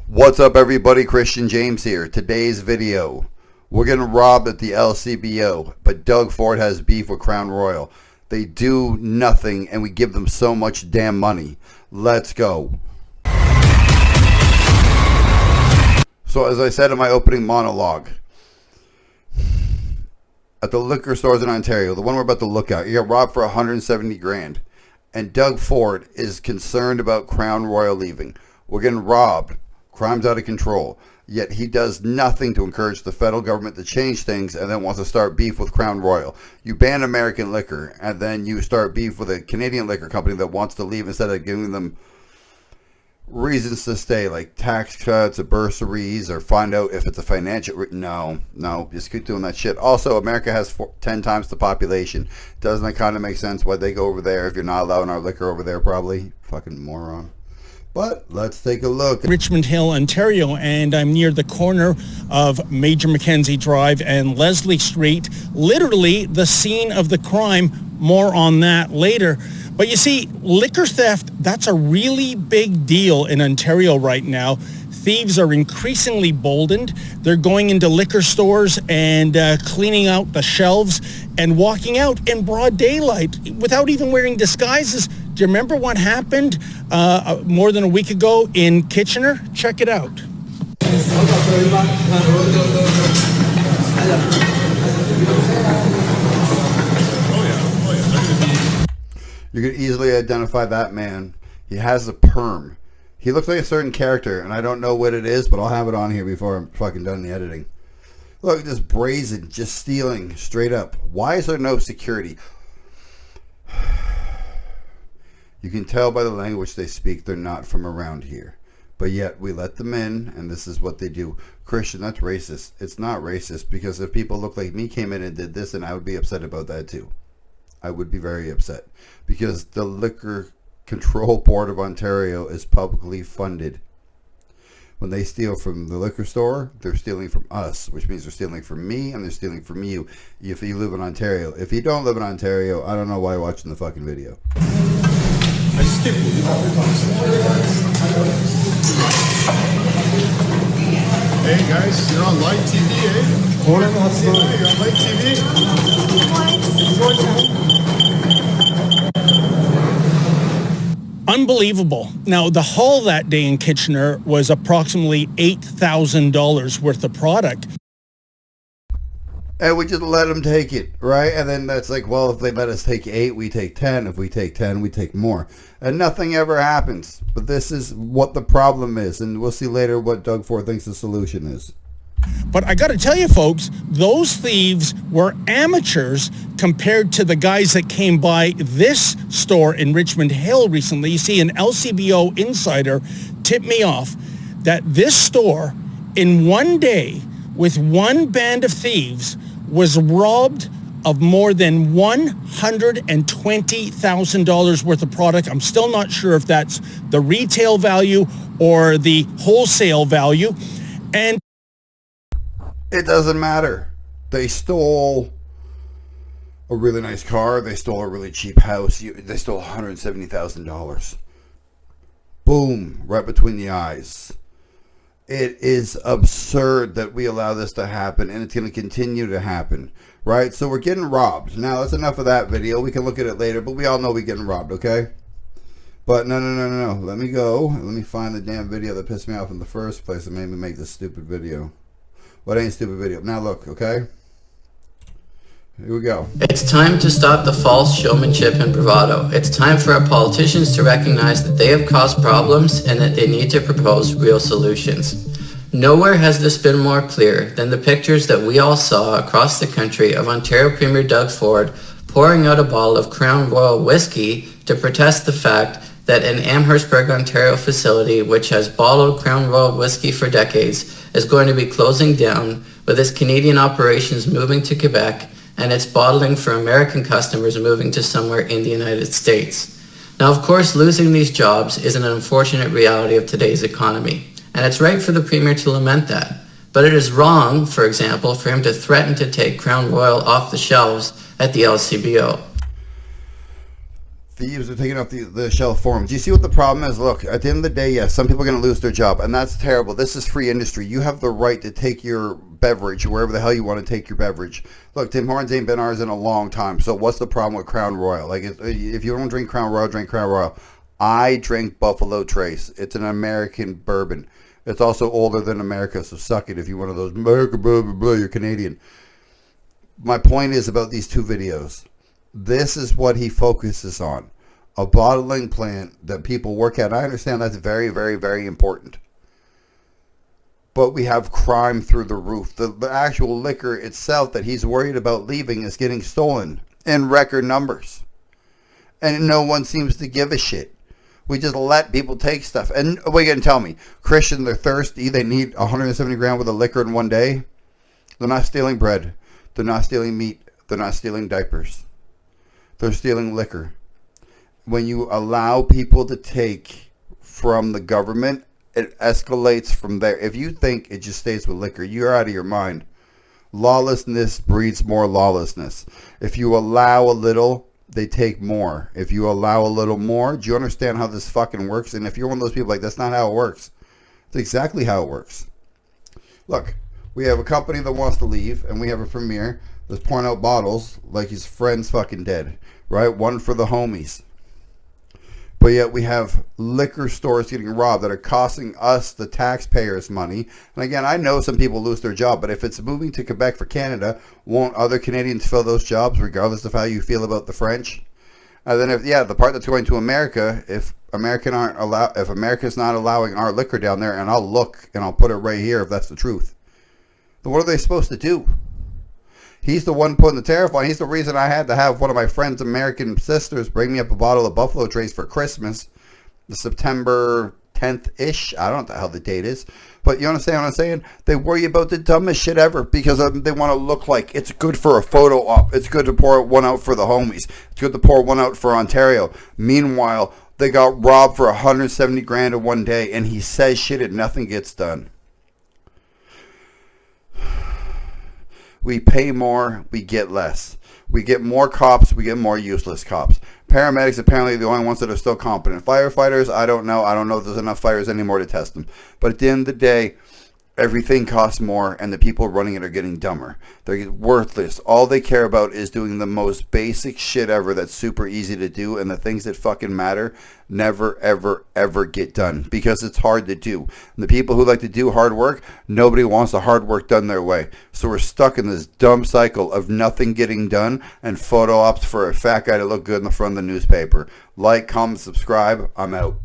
What's up everybody, Christian James here. Today's video, we're getting robbed at the LCBO, but Doug Ford has beef with Crown Royal. They do nothing and we give them so much damn money. Let's go. So as I said in my opening monologue, at the liquor stores in Ontario, the one we're about to look at, you got robbed for 170 grand. And Doug Ford is concerned about Crown Royal leaving. We're getting robbed. Crime's out of control, yet he does nothing to encourage the federal government to change things and then wants to start beef with Crown Royal. You ban American liquor and then you start beef with a Canadian liquor company that wants to leave instead of giving them reasons to stay, like tax cuts or bursaries, or find out if it's a financial... No, just keep doing that shit. Also, America has 10 times the population. Doesn't that kind of make sense why they go over there if you're not allowing our liquor over there, probably? Fucking moron. But let's take a look. Richmond Hill, Ontario, and I'm near the corner of Major Mackenzie Drive and Leslie Street, literally the scene of the crime. More on that later. But you see, liquor theft, that's a really big deal in Ontario right now. Thieves are increasingly boldened. They're going into liquor stores and cleaning out the shelves and walking out in broad daylight without even wearing disguises. Do you remember what happened more than a week ago in Kitchener? Check it out. You can easily identify that man. He has a perm. He looks like a certain character, and I don't know what it is, but I'll have it on here before I'm fucking done the editing. Look, just brazen, just stealing, straight up. Why is there no security? You can tell by the language they speak they're not from around here. But yet we let them in, and this is what they do. Christian, that's racist. It's not racist, because if people look like me came in and did this, then I would be upset about that too. I would be very upset. Because the Liquor Control Board of Ontario is publicly funded. When they steal from the liquor store, they're stealing from us, which means they're stealing from me and they're stealing from you if you live in Ontario. If you don't live in Ontario, I don't know why you're watching the fucking video. Hey guys, you're on live TV, eh? You're on live TV? Unbelievable. Now, the haul that day in Kitchener was approximately $8,000 worth of product. And we just let them take it, right? And then that's like, well, if they let us take 8, we take 10. If we take 10, we take more. And nothing ever happens. But this is what the problem is. And we'll see later what Doug Ford thinks the solution is. But I got to tell you, folks, those thieves were amateurs compared to the guys that came by this store in Richmond Hill recently. You see, an LCBO insider tipped me off that this store, in one day, with one band of thieves, was robbed of more than $120,000 worth of product. I'm still not sure if that's the retail value or the wholesale value. And it doesn't matter. They stole a really nice car. They stole a really cheap house. They stole $170,000. Boom, right between the eyes. It is absurd that we allow this to happen, and it's going to continue to happen, right? So we're getting robbed. Now, that's enough of that video. We can look at it later, but we all know we're getting robbed, okay? But no. Let me go. Let me find the damn video that pissed me off in the first place and made me make this stupid video. What ain't a stupid video? Now look, okay? Here we go. It's time to stop the false showmanship and bravado. It's time for our politicians to recognize that they have caused problems and that they need to propose real solutions. Nowhere has this been more clear than the pictures that we all saw across the country of Ontario Premier Doug Ford pouring out a bottle of Crown Royal whiskey to protest the fact that an Amherstburg, Ontario facility which has bottled Crown Royal whiskey for decades is going to be closing down, with its Canadian operations moving to Quebec and its bottling for American customers moving to somewhere in the United States. Now, of course, losing these jobs is an unfortunate reality of today's economy, and it's right for the Premier to lament that. But it is wrong, for example, for him to threaten to take Crown Royal off the shelves at the LCBO. Thieves are taking off the shelf for them. Do you see what the problem is? Look, at the end of the day, yes, some people are going to lose their job, and that's terrible. This is free industry. You have the right to take your beverage wherever the hell you want to take your beverage. Look, Tim Hortons ain't been ours in a long time, so what's the problem with Crown Royal? Like, if you don't drink Crown Royal, drink Crown Royal. I drink Buffalo Trace. It's an American bourbon. It's also older than America, so suck it if you're one of those, America, blah, blah, blah, you're Canadian. My point is about these two videos. This is what he focuses on. A bottling plant that people work at. I understand that's very, very, very important. But we have crime through the roof. The actual liquor itself that he's worried about leaving is getting stolen in record numbers. And no one seems to give a shit. We just let people take stuff. And what are you going to tell me? Christian, they're thirsty. They need 170 grand worth of liquor in one day. They're not stealing bread. They're not stealing meat. They're not stealing diapers. They're stealing liquor. When you allow people to take from the government, it escalates from there. If you think it just stays with liquor, you're out of your mind. Lawlessness breeds more lawlessness. If you allow a little, they take more. If you allow a little more, do you understand how this fucking works? And if you're one of those people like, that's not how it works. It's exactly how it works. Look, we have a company that wants to leave, and we have a premier that's pouring out bottles like his friend's fucking dead, right? One for the homies. But yet we have liquor stores getting robbed that are costing us, the taxpayers, money. And again, I know some people lose their job, but if it's moving to Quebec for Canada, won't other Canadians fill those jobs regardless of how you feel about the French? And then the part that's going to America, if America's not allowing our liquor down there, and I'll look and I'll put it right here if that's the truth, then what are they supposed to do? He's the one putting the tariff on. He's the reason I had to have one of my friend's American sisters bring me up a bottle of Buffalo Trace for Christmas, the September 10th-ish. I don't know what the hell the date is. But you understand what I'm saying? They worry about the dumbest shit ever because they want to look like it's good for a photo op. It's good to pour one out for the homies. It's good to pour one out for Ontario. Meanwhile, they got robbed for 170 grand in one day, and he says shit and nothing gets done. We pay more, we get less. We get more cops, we get more useless cops. Paramedics apparently are the only ones that are still competent. Firefighters, I don't know. I don't know if there's enough fires anymore to test them. But at the end of the day, everything costs more, and the people running it are getting dumber. They're worthless. All they care about is doing the most basic shit ever that's super easy to do, and the things that fucking matter never, ever, ever get done because it's hard to do. And the people who like to do hard work, nobody wants the hard work done their way. So we're stuck in this dumb cycle of nothing getting done and photo ops for a fat guy to look good in the front of the newspaper. Like, comment, subscribe. I'm out.